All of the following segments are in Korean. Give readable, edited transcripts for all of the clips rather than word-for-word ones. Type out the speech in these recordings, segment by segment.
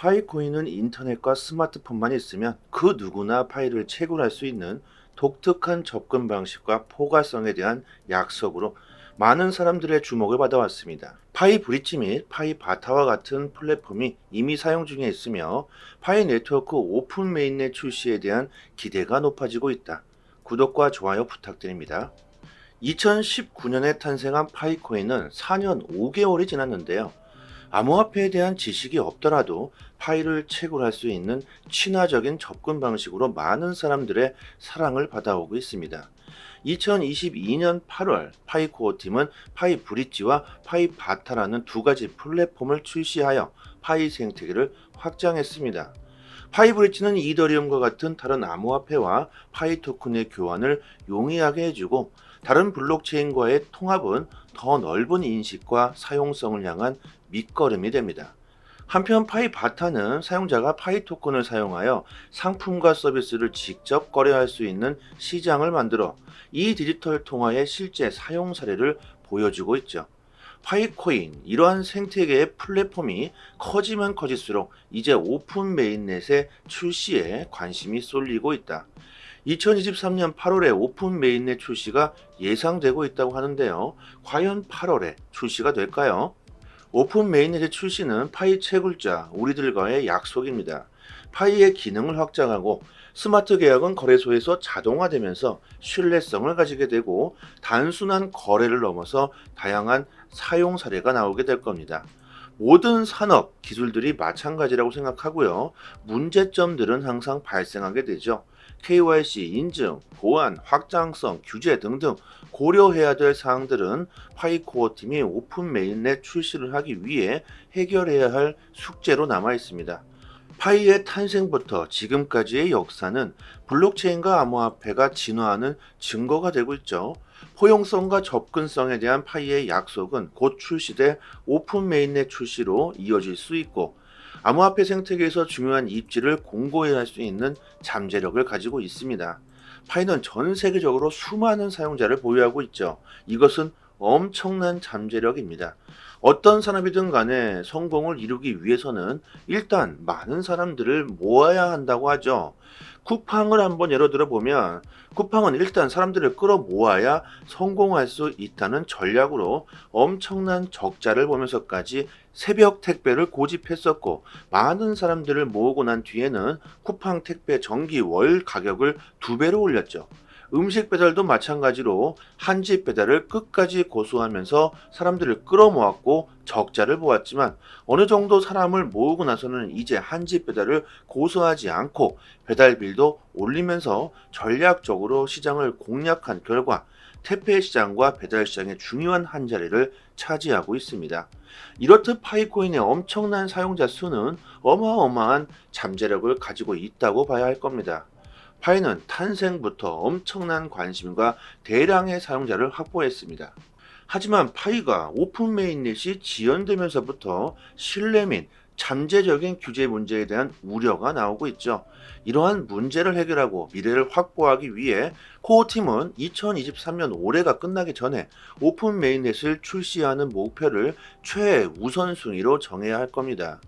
파이코인은 인터넷과 스마트폰만 있으면 그 누구나 파이를 채굴할 수 있는 독특한 접근 방식과 포괄성에 대한 약속으로 많은 사람들의 주목을 받아왔습니다. 파이 브릿지 및 파이 바타와 같은 플랫폼이 이미 사용 중에 있으며 파이 네트워크 오픈 메인넷 출시에 대한 기대가 높아지고 있다. 구독과 좋아요 부탁드립니다. 2019년에 탄생한 파이코인은 4년 5개월이 지났는데요. 암호화폐에 대한 지식이 없더라도 파이를 채굴할 수 있는 친화적인 접근 방식으로 많은 사람들의 사랑을 받아오고 있습니다. 2022년 8월 파이코어 팀은 파이 브릿지와 파이 바타라는 두 가지 플랫폼을 출시하여 파이 생태계를 확장했습니다. 파이 브릿지는 이더리움과 같은 다른 암호화폐와 파이 토큰의 교환을 용이하게 해주고, 다른 블록체인과의 통합은 더 넓은 인식과 사용성을 향한 밑거름이 됩니다. 한편 파이 바타는 사용자가 파이 토큰을 사용하여 상품과 서비스를 직접 거래할 수 있는 시장을 만들어 이 디지털 통화의 실제 사용 사례를 보여주고 있죠. 파이코인, 이러한 생태계의 플랫폼이 커지면 커질수록 이제 오픈 메인넷의 출시에 관심이 쏠리고 있다. 2023년 8월에 오픈 메인넷 출시가 예상되고 있다고 하는데요. 과연 8월에 출시가 될까요? 오픈 메인넷의 출시는 파이 채굴자 우리들과의 약속입니다. 파이의 기능을 확장하고 스마트 계약은 거래소에서 자동화되면서 신뢰성을 가지게 되고, 단순한 거래를 넘어서 다양한 사용 사례가 나오게 될 겁니다. 모든 산업 기술들이 마찬가지라고 생각하고요. 문제점들은 항상 발생하게 되죠. KYC, 인증, 보안, 확장성, 규제 등등 고려해야 될 사항들은 파이코어 팀이 오픈 메인넷 출시를 하기 위해 해결해야 할 숙제로 남아 있습니다. 파이의 탄생부터 지금까지의 역사는 블록체인과 암호화폐가 진화하는 증거가 되고 있죠. 포용성과 접근성에 대한 파이의 약속은 곧 출시될 오픈 메인넷 출시로 이어질 수 있고, 암호화폐 생태계에서 중요한 입지를 공고히 할 수 있는 잠재력을 가지고 있습니다. 파이는 전 세계적으로 수많은 사용자를 보유하고 있죠. 이것은 엄청난 잠재력입니다. 어떤 산업이든 간에 성공을 이루기 위해서는 일단 많은 사람들을 모아야 한다고 하죠. 쿠팡을 한번 예로 들어 보면, 쿠팡은 일단 사람들을 끌어 모아야 성공할 수 있다는 전략으로 엄청난 적자를 보면서까지 새벽 택배를 고집했었고, 많은 사람들을 모으고 난 뒤에는 쿠팡 택배 정기 월 가격을 2배로 올렸죠. 음식 배달도 마찬가지로 한집 배달을 끝까지 고수하면서 사람들을 끌어모았고 적자를 보았지만, 어느 정도 사람을 모으고 나서는 이제 한집 배달을 고수하지 않고 배달비도 올리면서 전략적으로 시장을 공략한 결과 택배 시장과 배달 시장의 중요한 한 자리를 차지하고 있습니다. 이렇듯 파이코인의 엄청난 사용자 수는 어마어마한 잠재력을 가지고 있다고 봐야 할 겁니다. 파이는 탄생부터 엄청난 관심과 대량의 사용자를 확보했습니다. 하지만 파이가 오픈 메인넷이 지연되면서부터 신뢰 및 잠재적인 규제 문제에 대한 우려가 나오고 있죠. 이러한 문제를 해결하고 미래를 확보하기 위해 코어팀은 2023년 올해가 끝나기 전에 오픈 메인넷을 출시하는 목표를 최우선순위로 정해야 할 겁니다.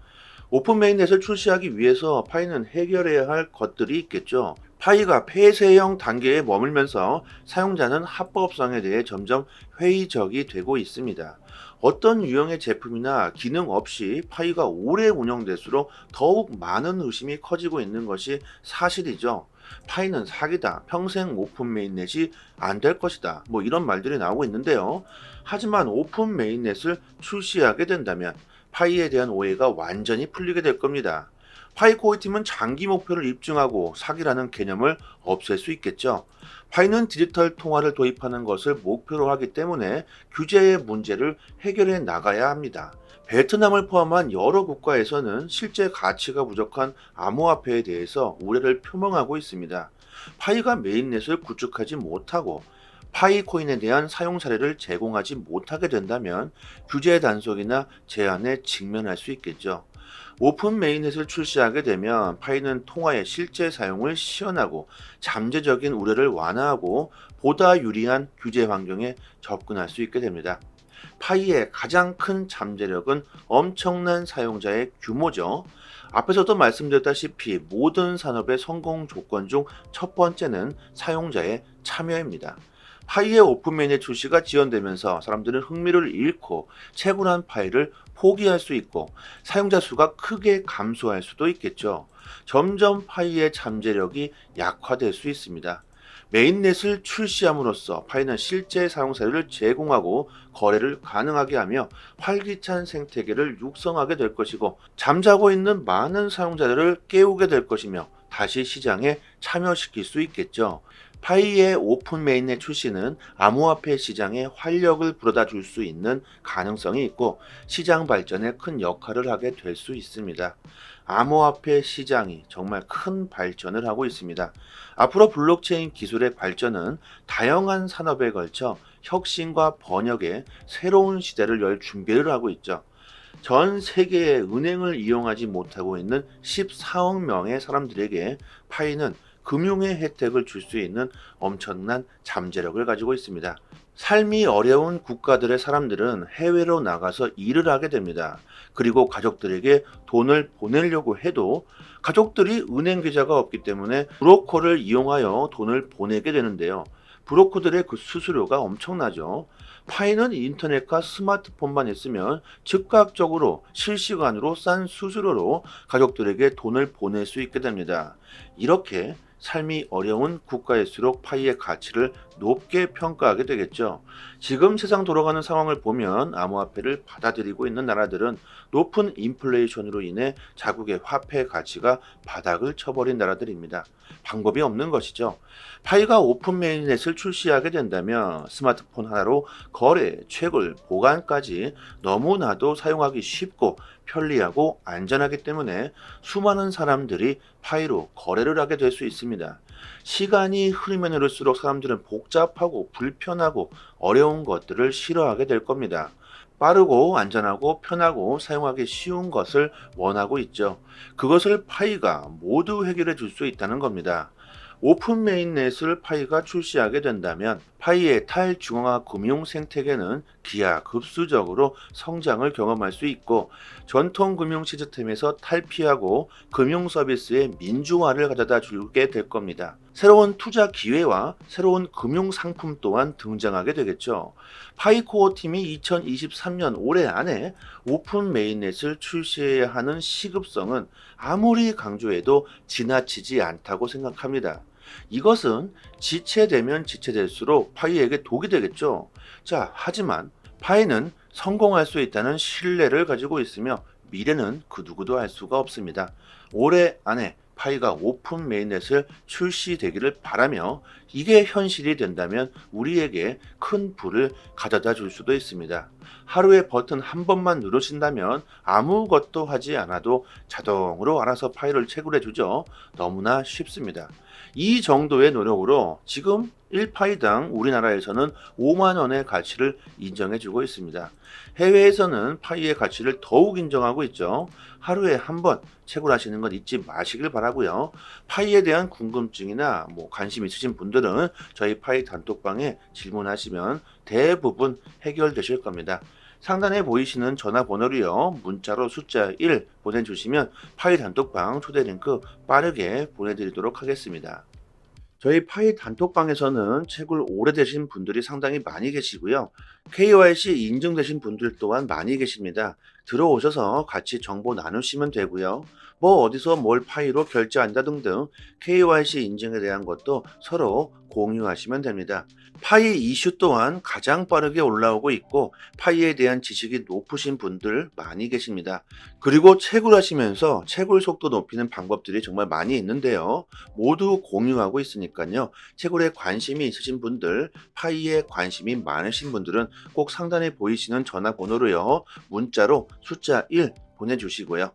오픈 메인넷을 출시하기 위해서 파이는 해결해야 할 것들이 있겠죠. 파이가 폐쇄형 단계에 머물면서 사용자는 합법성에 대해 점점 회의적이 되고 있습니다. 어떤 유형의 제품이나 기능 없이 파이가 오래 운영될수록 더욱 많은 의심이 커지고 있는 것이 사실이죠. 파이는 사기다, 평생 오픈 메인넷이 안 될 것이다, 이런 말들이 나오고 있는데요. 하지만 오픈 메인넷을 출시하게 된다면 파이에 대한 오해가 완전히 풀리게 될 겁니다. 파이코어 팀은 장기 목표를 입증하고 사기라는 개념을 없앨 수 있겠죠. 파이는 디지털 통화를 도입하는 것을 목표로 하기 때문에 규제의 문제를 해결해 나가야 합니다. 베트남을 포함한 여러 국가에서는 실제 가치가 부족한 암호화폐에 대해서 우려를 표명하고 있습니다. 파이가 메인넷을 구축하지 못하고 파이코인에 대한 사용 사례를 제공하지 못하게 된다면 규제 단속이나 제한에 직면할 수 있겠죠. 오픈 메인넷을 출시하게 되면 파이는 통화의 실제 사용을 시연하고 잠재적인 우려를 완화하고 보다 유리한 규제 환경에 접근할 수 있게 됩니다. 파이의 가장 큰 잠재력은 엄청난 사용자의 규모죠. 앞에서도 말씀드렸다시피 모든 산업의 성공 조건 중 첫 번째는 사용자의 참여입니다. 파이의 오픈메인의 출시가 지연되면서 사람들은 흥미를 잃고 채굴한 파이를 포기할 수 있고 사용자 수가 크게 감소할 수도 있겠죠. 점점 파이의 잠재력이 약화될 수 있습니다. 메인넷을 출시함으로써 파이는 실제 사용 사례를 제공하고 거래를 가능하게 하며 활기찬 생태계를 육성하게 될 것이고 잠자고 있는 많은 사용자들을 깨우게 될 것이며 다시 시장에 참여시킬 수 있겠죠. 파이의 오픈 메인넷 출시는 암호화폐 시장에 활력을 불어다 줄 수 있는 가능성이 있고 시장 발전에 큰 역할을 하게 될 수 있습니다. 암호화폐 시장이 정말 큰 발전을 하고 있습니다. 앞으로 블록체인 기술의 발전은 다양한 산업에 걸쳐 혁신과 번역의 새로운 시대를 열 준비를 하고 있죠. 전 세계의 은행을 이용하지 못하고 있는 14억 명의 사람들에게 파이는 금융의 혜택을 줄 수 있는 엄청난 잠재력을 가지고 있습니다. 삶이 어려운 국가들의 사람들은 해외로 나가서 일을 하게 됩니다. 그리고 가족들에게 돈을 보내려고 해도 가족들이 은행 계좌가 없기 때문에 브로커를 이용하여 돈을 보내게 되는데요. 브로커들의 그 수수료가 엄청나죠. 파이는 인터넷과 스마트폰만 있으면 즉각적으로 실시간으로 싼 수수료로 가족들에게 돈을 보낼 수 있게 됩니다. 이렇게 삶이 어려운 국가일수록 파이의 가치를 높게 평가하게 되겠죠. 지금 세상 돌아가는 상황을 보면 암호화폐를 받아들이고 있는 나라들은 높은 인플레이션으로 인해 자국의 화폐 가치가 바닥을 쳐버린 나라들입니다. 방법이 없는 것이죠. 파이가 오픈 메인넷을 출시하게 된다면 스마트폰 하나로 거래, 채굴, 보관까지 너무나도 사용하기 쉽고 편리하고 안전하기 때문에 수많은 사람들이 파이로 거래를 하게 될 수 있습니다. 시간이 흐르면 흐를수록 사람들은 복잡하고 불편하고 어려운 것들을 싫어하게 될 겁니다. 빠르고 안전하고 편하고 사용하기 쉬운 것을 원하고 있죠. 그것을 파이가 모두 해결해 줄 수 있다는 겁니다. 오픈 메인넷을 파이가 출시하게 된다면 파이의 탈중앙화 금융 생태계는 기하급수적으로 성장을 경험할 수 있고 전통 금융 시스템에서 탈피하고 금융 서비스의 민주화를 가져다 주게 될 겁니다. 새로운 투자 기회와 새로운 금융 상품 또한 등장하게 되겠죠. 파이코어 팀이 2023년 올해 안에 오픈 메인넷을 출시해야 하는 시급성은 아무리 강조해도 지나치지 않다고 생각합니다. 이것은 지체되면 지체될수록 파이에게 독이 되겠죠. 자, 하지만 파이는 성공할 수 있다는 신뢰를 가지고 있으며 미래는 그 누구도 알 수가 없습니다. 올해 안에 파이가 오픈 메인넷을 출시되기를 바라며 이게 현실이 된다면 우리에게 큰 부를 가져다 줄 수도 있습니다. 하루에 버튼 한 번만 누르신다면 아무것도 하지 않아도 자동으로 알아서 파이를 채굴해 주죠. 너무나 쉽습니다. 이 정도의 노력으로 지금 1파이당 우리나라에서는 5만 원의 가치를 인정해 주고 있습니다. 해외에서는 파이의 가치를 더욱 인정하고 있죠. 하루에 한 번 채굴하시는 건 잊지 마시길 바라고요. 파이에 대한 궁금증이나 관심 있으신 분들은 저희 파이 단톡방에 질문하시면 대부분 해결되실 겁니다. 상단에 보이시는 전화번호로요. 문자로 숫자 1 보내주시면 파이 단톡방 초대 링크 빠르게 보내드리도록 하겠습니다. 저희 파이 단톡방에서는 채굴 오래되신 분들이 상당히 많이 계시고요. KYC 인증되신 분들 또한 많이 계십니다. 들어오셔서 같이 정보 나누시면 되고요. 어디서 뭘 파이로 결제한다 등등 KYC 인증에 대한 것도 서로 공유하시면 됩니다. 파이 이슈 또한 가장 빠르게 올라오고 있고 파이에 대한 지식이 높으신 분들 많이 계십니다. 그리고 채굴하시면서 채굴 속도 높이는 방법들이 정말 많이 있는데요. 모두 공유하고 있으니까요. 채굴에 관심이 있으신 분들, 파이에 관심이 많으신 분들은 꼭 상단에 보이시는 전화번호로요. 문자로 숫자 1 보내주시고요.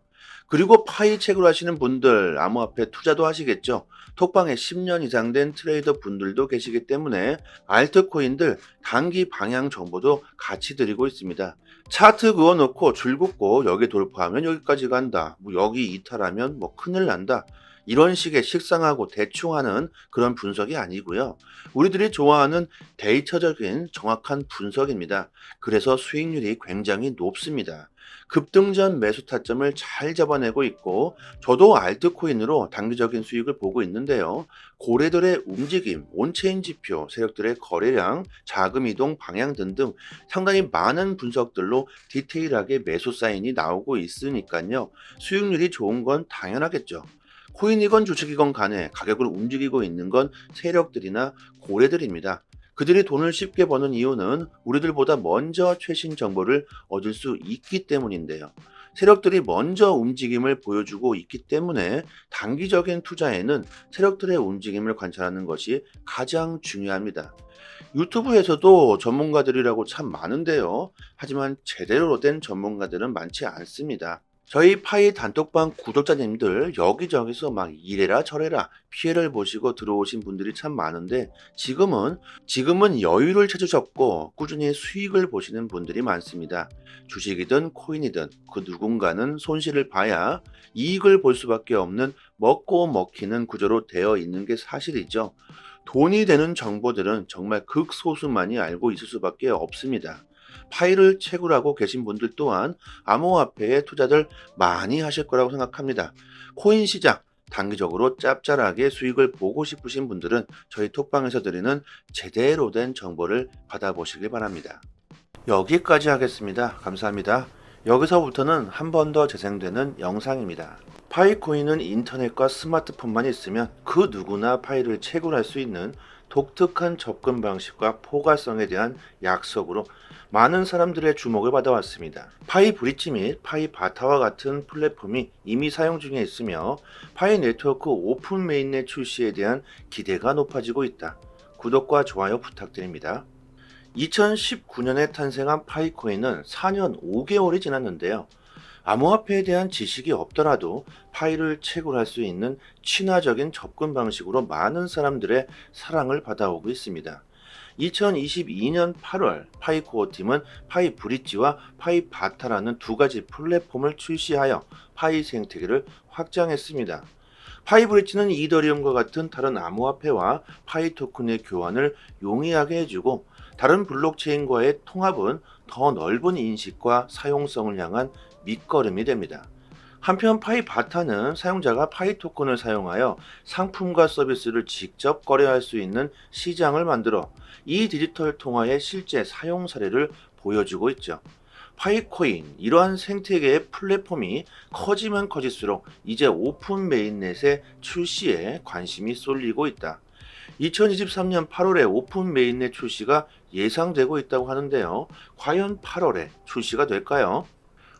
그리고 파이 채굴하시는 분들 암호화폐 투자도 하시겠죠. 톡방에 10년 이상 된 트레이더 분들도 계시기 때문에 알트코인들 단기 방향 정보도 같이 드리고 있습니다. 차트 그어놓고 줄 긋고 여기 돌파하면 여기까지 간다. 여기 이탈하면 큰일 난다. 이런 식의 식상하고 대충 하는 그런 분석이 아니고요. 우리들이 좋아하는 데이터적인 정확한 분석입니다. 그래서 수익률이 굉장히 높습니다. 급등전 매수 타점을 잘 잡아내고 있고 저도 알트코인으로 단기적인 수익을 보고 있는데요. 고래들의 움직임, 온체인 지표, 세력들의 거래량, 자금 이동 방향 등등 상당히 많은 분석들로 디테일하게 매수 사인이 나오고 있으니까요. 수익률이 좋은 건 당연하겠죠. 코인이건 주식이건 간에 가격을 움직이고 있는 건 세력들이나 고래들입니다. 그들이 돈을 쉽게 버는 이유는 우리들보다 먼저 최신 정보를 얻을 수 있기 때문인데요. 세력들이 먼저 움직임을 보여주고 있기 때문에 단기적인 투자에는 세력들의 움직임을 관찰하는 것이 가장 중요합니다. 유튜브에서도 전문가들이라고 참 많은데요. 하지만 제대로 된 전문가들은 많지 않습니다. 저희 파이 단톡방 구독자님들 여기저기서 막 이래라 저래라 피해를 보시고 들어오신 분들이 참 많은데 지금은 여유를 찾으셨고 꾸준히 수익을 보시는 분들이 많습니다. 주식이든 코인이든 그 누군가는 손실을 봐야 이익을 볼 수밖에 없는 먹고 먹히는 구조로 되어 있는 게 사실이죠. 돈이 되는 정보들은 정말 극소수만이 알고 있을 수밖에 없습니다. 파이를 채굴하고 계신 분들 또한 암호화폐에 투자들 많이 하실 거라고 생각합니다. 코인 시장 단기적으로 짭짤하게 수익을 보고 싶으신 분들은 저희 톡방에서 드리는 제대로 된 정보를 받아보시길 바랍니다. 여기까지 하겠습니다. 감사합니다. 여기서부터는 한 번 더 재생되는 영상입니다. 파이코인은 인터넷과 스마트폰만 있으면 그 누구나 파이를 채굴할 수 있는 독특한 접근 방식과 포괄성에 대한 약속으로 많은 사람들의 주목을 받아왔습니다. 파이 브릿지 및 파이 바타와 같은 플랫폼이 이미 사용 중에 있으며 파이 네트워크 오픈 메인넷 출시에 대한 기대가 높아지고 있다. 구독과 좋아요 부탁드립니다. 2019년에 탄생한 파이코인은 4년 5개월이 지났는데요. 암호화폐에 대한 지식이 없더라도 파이를 채굴할 수 있는 친화적인 접근 방식으로 많은 사람들의 사랑을 받아오고 있습니다. 2022년 8월 파이코어 팀은 파이 브릿지와 파이 바타라는 두 가지 플랫폼을 출시하여 파이 생태계를 확장했습니다. 파이 브릿지는 이더리움과 같은 다른 암호화폐와 파이 토큰의 교환을 용이하게 해주고 다른 블록체인과의 통합은 더 넓은 인식과 사용성을 향한 밑거름이 됩니다. 한편 파이 바타는 사용자가 파이 토큰을 사용하여 상품과 서비스를 직접 거래할 수 있는 시장을 만들어 이 디지털 통화의 실제 사용 사례를 보여주고 있죠. 파이코인 이러한 생태계의 플랫폼이 커지면 커질수록 이제 오픈 메인넷의 출시에 관심이 쏠리고 있다. 2023년 8월에 오픈 메인넷 출시가 예상되고 있다고 하는데요. 과연 8월에 출시가 될까요?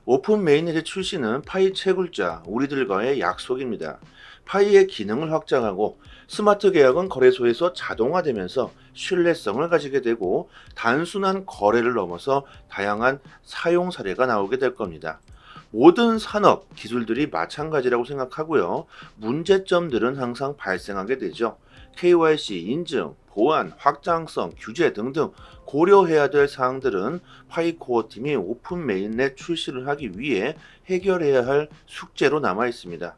오픈 메인넷의 출시는 파이 채굴자 우리들과의 약속입니다. 파이의 기능을 확장하고 스마트 계약은 거래소에서 자동화되면서 신뢰성을 가지게 되고 단순한 거래를 넘어서 다양한 사용 사례가 나오게 될 겁니다. 모든 산업, 기술들이 마찬가지라고 생각하고요. 문제점들은 항상 발생하게 되죠. KYC, 인증, 보안, 확장성, 규제 등등 고려해야 될 사항들은 파이코어 팀이 오픈 메인넷 출시를 하기 위해 해결해야 할 숙제로 남아 있습니다.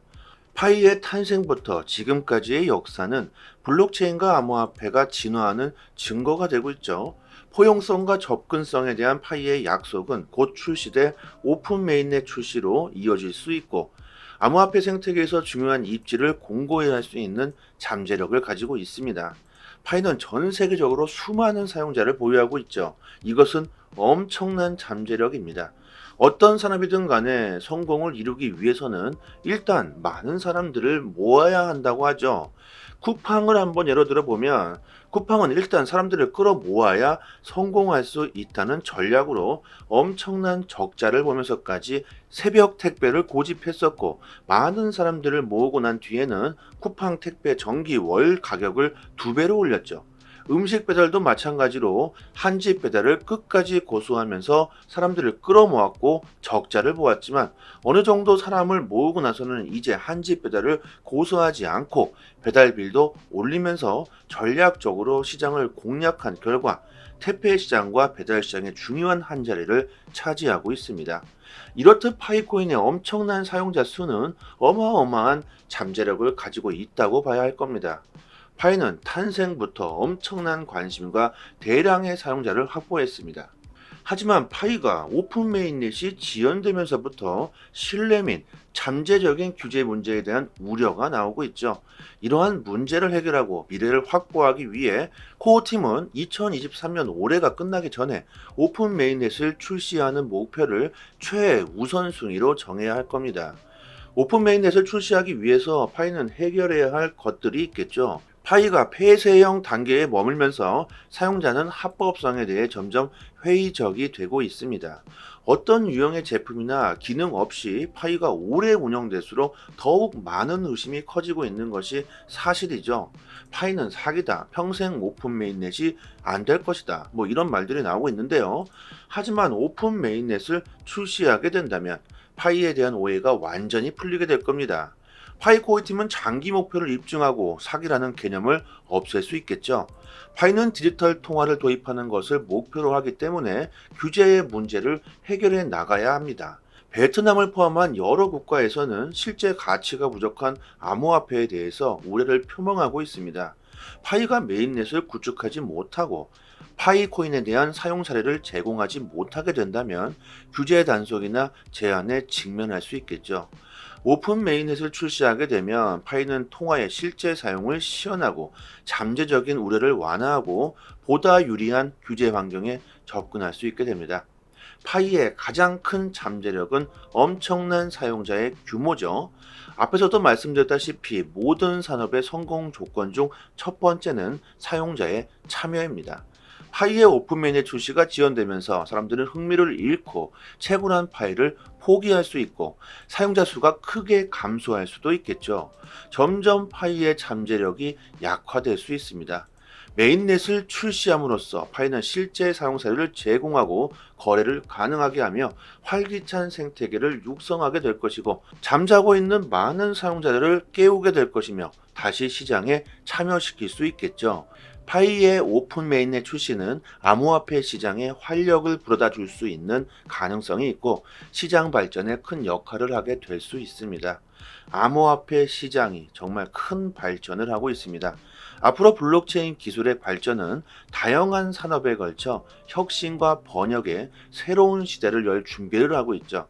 파이의 탄생부터 지금까지의 역사는 블록체인과 암호화폐가 진화하는 증거가 되고 있죠. 포용성과 접근성에 대한 파이의 약속은 곧 출시돼 오픈 메인넷 출시로 이어질 수 있고 암호화폐 생태계에서 중요한 입지를 공고히 할 수 있는 잠재력을 가지고 있습니다. 파이는 전 세계적으로 수많은 사용자를 보유하고 있죠. 이것은 엄청난 잠재력입니다. 어떤 산업이든 간에 성공을 이루기 위해서는 일단 많은 사람들을 모아야 한다고 하죠. 쿠팡을 한번 예로 들어 보면 쿠팡은 일단 사람들을 끌어 모아야 성공할 수 있다는 전략으로 엄청난 적자를 보면서까지 새벽 택배를 고집했었고 많은 사람들을 모으고 난 뒤에는 쿠팡 택배 정기 월 가격을 2배로 올렸죠. 음식 배달도 마찬가지로 한집 배달을 끝까지 고수하면서 사람들을 끌어모았고 적자를 보았지만 어느 정도 사람을 모으고 나서는 이제 한집 배달을 고수하지 않고 배달비도 올리면서 전략적으로 시장을 공략한 결과 택배 시장과 배달 시장의 중요한 한 자리를 차지하고 있습니다. 이렇듯 파이코인의 엄청난 사용자 수는 어마어마한 잠재력을 가지고 있다고 봐야 할 겁니다. 파이는 탄생부터 엄청난 관심과 대량의 사용자를 확보했습니다. 하지만 파이가 오픈 메인넷이 지연되면서부터 신뢰 및 잠재적인 규제 문제에 대한 우려가 나오고 있죠. 이러한 문제를 해결하고 미래를 확보하기 위해 코어팀은 2023년 올해가 끝나기 전에 오픈 메인넷을 출시하는 목표를 최우선순위로 정해야 할 겁니다. 오픈 메인넷을 출시하기 위해서 파이는 해결해야 할 것들이 있겠죠. 파이가 폐쇄형 단계에 머물면서 사용자는 합법성에 대해 점점 회의적이 되고 있습니다. 어떤 유형의 제품이나 기능 없이 파이가 오래 운영될수록 더욱 많은 의심이 커지고 있는 것이 사실이죠. 파이는 사기다, 평생 오픈 메인넷이 안 될 것이다, 뭐 이런 말들이 나오고 있는데요. 하지만 오픈 메인넷을 출시하게 된다면 파이에 대한 오해가 완전히 풀리게 될 겁니다. 파이 코어팀은 장기 목표를 입증하고 사기라는 개념을 없앨 수 있겠죠. 파이는 디지털 통화를 도입하는 것을 목표로 하기 때문에 규제의 문제를 해결해 나가야 합니다. 베트남을 포함한 여러 국가에서는 실제 가치가 부족한 암호화폐에 대해서 우려를 표명하고 있습니다. 파이가 메인넷을 구축하지 못하고 파이 코인에 대한 사용 사례를 제공하지 못하게 된다면 규제 단속이나 제한에 직면할 수 있겠죠. 오픈 메인넷을 출시하게 되면 파이는 통화의 실제 사용을 시연하고 잠재적인 우려를 완화하고 보다 유리한 규제 환경에 접근할 수 있게 됩니다. 파이의 가장 큰 잠재력은 엄청난 사용자의 규모죠. 앞에서도 말씀드렸다시피 모든 산업의 성공 조건 중 첫 번째는 사용자의 참여입니다. 파이의 오픈메인의 출시가 지연되면서 사람들은 흥미를 잃고 채굴한 파이를 포기할 수 있고 사용자 수가 크게 감소할 수도 있겠죠. 점점 파이의 잠재력이 약화될 수 있습니다. 메인넷을 출시함으로써 파이는 실제 사용 사례를 제공하고 거래를 가능하게 하며 활기찬 생태계를 육성하게 될 것이고 잠자고 있는 많은 사용자들을 깨우게 될 것이며 다시 시장에 참여시킬 수 있겠죠. 파이의 오픈 메인넷 출시는 암호화폐 시장에 활력을 불어다 줄 수 있는 가능성이 있고 시장 발전에 큰 역할을 하게 될 수 있습니다. 암호화폐 시장이 정말 큰 발전을 하고 있습니다. 앞으로 블록체인 기술의 발전은 다양한 산업에 걸쳐 혁신과 번역의 새로운 시대를 열 준비를 하고 있죠.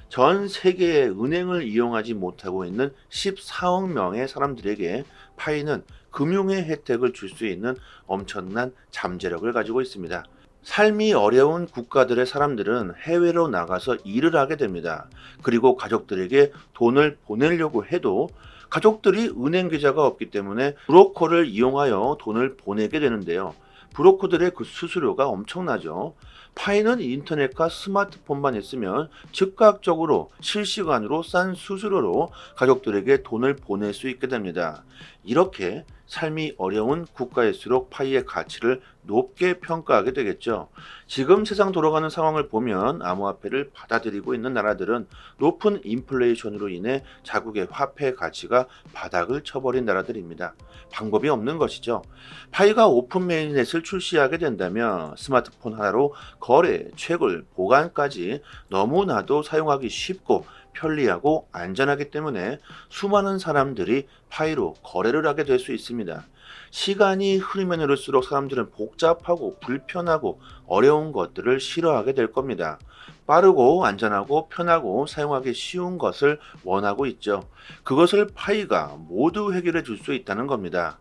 전 세계의 은행을 이용하지 못하고 있는 14억 명의 사람들에게 파이는 금융의 혜택을 줄 수 있는 엄청난 잠재력을 가지고 있습니다. 삶이 어려운 국가들의 사람들은 해외로 나가서 일을 하게 됩니다. 그리고 가족들에게 돈을 보내려고 해도 가족들이 은행 계좌가 없기 때문에 브로커를 이용하여 돈을 보내게 되는데요. 브로커들의 그 수수료가 엄청나죠. 파이는 인터넷과 스마트폰만 있으면 즉각적으로 실시간으로 싼 수수료로 가족들에게 돈을 보낼 수 있게 됩니다. 이렇게 삶이 어려운 국가일수록 파이의 가치를 높게 평가하게 되겠죠. 지금 세상 돌아가는 상황을 보면 암호화폐를 받아들이고 있는 나라들은 높은 인플레이션으로 인해 자국의 화폐 가치가 바닥을 쳐버린 나라들입니다. 방법이 없는 것이죠. 파이가 오픈 메인넷을 출시하게 된다면 스마트폰 하나로 거래, 채굴, 보관까지 너무나도 사용하기 쉽고 편리하고 안전하기 때문에 수많은 사람들이 파이로 거래를 하게 될 수 있습니다. 시간이 흐르면 흐를수록 사람들은 복잡하고 불편하고 어려운 것들을 싫어하게 될 겁니다. 빠르고 안전하고 편하고 사용하기 쉬운 것을 원하고 있죠. 그것을 파이가 모두 해결해 줄 수 있다는 겁니다.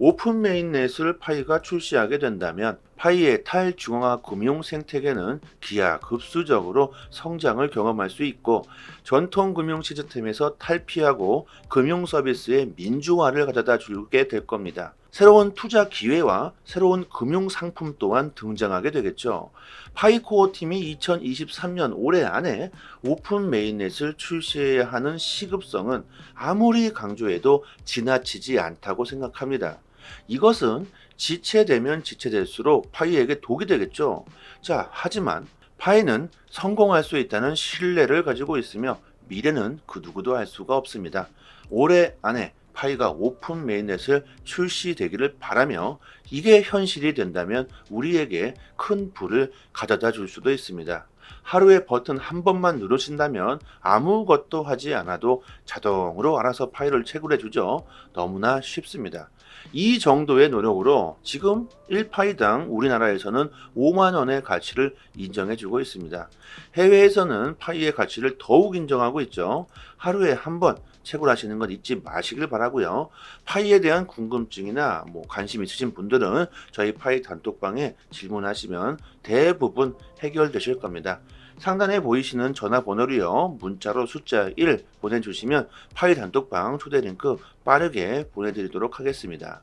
오픈 메인넷을 파이가 출시하게 된다면 파이의 탈중앙화 금융 생태계는 기하급수적으로 성장을 경험할 수 있고 전통 금융 시스템에서 탈피하고 금융 서비스의 민주화를 가져다 주게 될 겁니다. 새로운 투자 기회와 새로운 금융 상품 또한 등장하게 되겠죠. 파이코어 팀이 2023년 올해 안에 오픈 메인넷을 출시해야 하는 시급성은 아무리 강조해도 지나치지 않다고 생각합니다. 이것은 지체되면 지체될수록 파이에게 독이 되겠죠. 자, 하지만 파이는 성공할 수 있다는 신뢰를 가지고 있으며 미래는 그 누구도 알 수가 없습니다. 올해 안에 파이가 오픈 메인넷을 출시되기를 바라며 이게 현실이 된다면 우리에게 큰 부를 가져다 줄 수도 있습니다. 하루에 버튼 한 번만 누르신다면 아무것도 하지 않아도 자동으로 알아서 파일을 채굴해 주죠. 너무나 쉽습니다. 이 정도의 노력으로 지금 1파이당 우리나라에서는 5만 원의 가치를 인정해 주고 있습니다. 해외에서는 파이의 가치를 더욱 인정하고 있죠. 하루에 한 번 채굴하시는 건 잊지 마시길 바라고요. 파이에 대한 궁금증이나 관심 있으신 분들은 저희 파이 단톡방에 질문하시면 대부분 해결되실 겁니다. 상단에 보이시는 전화번호로요. 문자로 숫자 1 보내주시면 파이 단톡방 초대 링크 빠르게 보내드리도록 하겠습니다.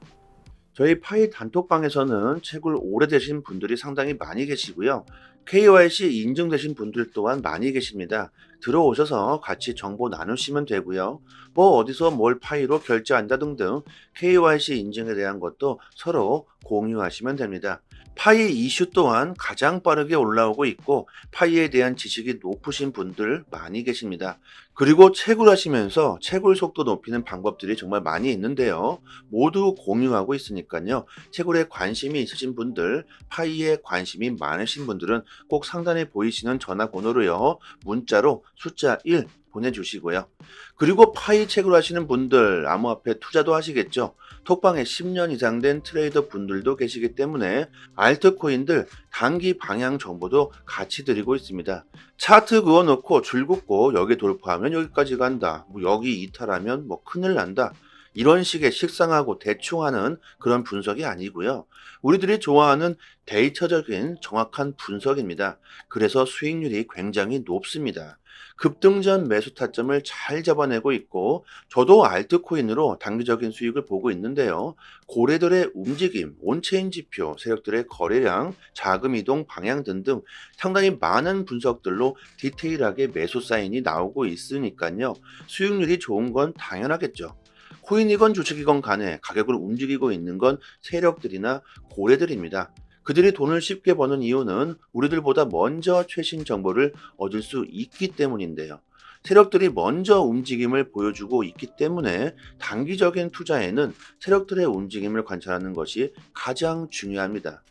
저희 파이 단톡방에서는 채굴 오래되신 분들이 상당히 많이 계시고요. KYC 인증되신 분들 또한 많이 계십니다. 들어오셔서 같이 정보 나누시면 되고요. 어디서 뭘 파이로 결제한다 등등 KYC 인증에 대한 것도 서로 공유하시면 됩니다. 파이 이슈 또한 가장 빠르게 올라오고 있고 파이에 대한 지식이 높으신 분들 많이 계십니다. 그리고 채굴하시면서 채굴 속도 높이는 방법들이 정말 많이 있는데요. 모두 공유하고 있으니까요. 채굴에 관심이 있으신 분들, 파이에 관심이 많으신 분들은 꼭 상단에 보이시는 전화번호로요. 문자로 숫자 1 보내주시고요. 그리고 파이 채굴하시는 분들, 암호화폐 투자도 하시겠죠. 톡방에 10년 이상 된 트레이더 분들도 계시기 때문에 알트코인들 단기 방향 정보도 같이 드리고 있습니다. 차트 그어놓고 줄 긋고 여기 돌파하면 여기까지 간다. 여기 이탈하면 큰일 난다. 이런 식의 식상하고 대충 하는 그런 분석이 아니고요. 우리들이 좋아하는 데이터적인 정확한 분석입니다. 그래서 수익률이 굉장히 높습니다. 급등전 매수 타점을 잘 잡아내고 있고 저도 알트코인으로 단기적인 수익을 보고 있는데요. 고래들의 움직임, 온체인 지표, 세력들의 거래량, 자금 이동 방향 등등 상당히 많은 분석들로 디테일하게 매수 사인이 나오고 있으니까요. 수익률이 좋은 건 당연하겠죠. 코인이건 주식이건 간에 가격을 움직이고 있는 건 세력들이나 고래들입니다. 그들이 돈을 쉽게 버는 이유는 우리들보다 먼저 최신 정보를 얻을 수 있기 때문인데요. 세력들이 먼저 움직임을 보여주고 있기 때문에 단기적인 투자에는 세력들의 움직임을 관찰하는 것이 가장 중요합니다.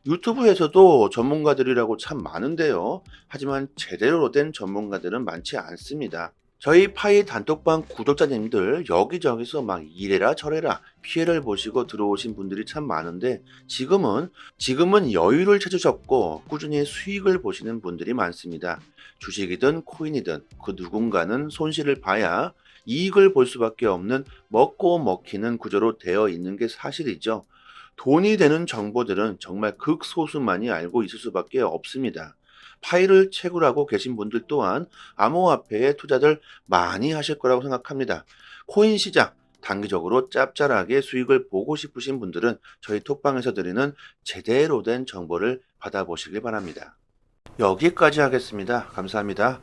유튜브에서도 전문가들이라고 참 많은데요. 하지만 제대로 된 전문가들은 많지 않습니다. 저희 파이 단톡방 구독자님들 여기저기서 막 이래라 저래라 피해를 보시고 들어오신 분들이 참 많은데 지금은 여유를 찾으셨고 꾸준히 수익을 보시는 분들이 많습니다. 주식이든 코인이든 그 누군가는 손실을 봐야 이익을 볼 수밖에 없는 먹고 먹히는 구조로 되어 있는 게 사실이죠. 돈이 되는 정보들은 정말 극소수만이 알고 있을 수밖에 없습니다. 파일을 채굴하고 계신 분들 또한 암호화폐에 투자들 많이 하실 거라고 생각합니다. 코인 시장 단기적으로 짭짤하게 수익을 보고 싶으신 분들은 저희 톡방에서 드리는 제대로 된 정보를 받아보시길 바랍니다. 여기까지 하겠습니다. 감사합니다.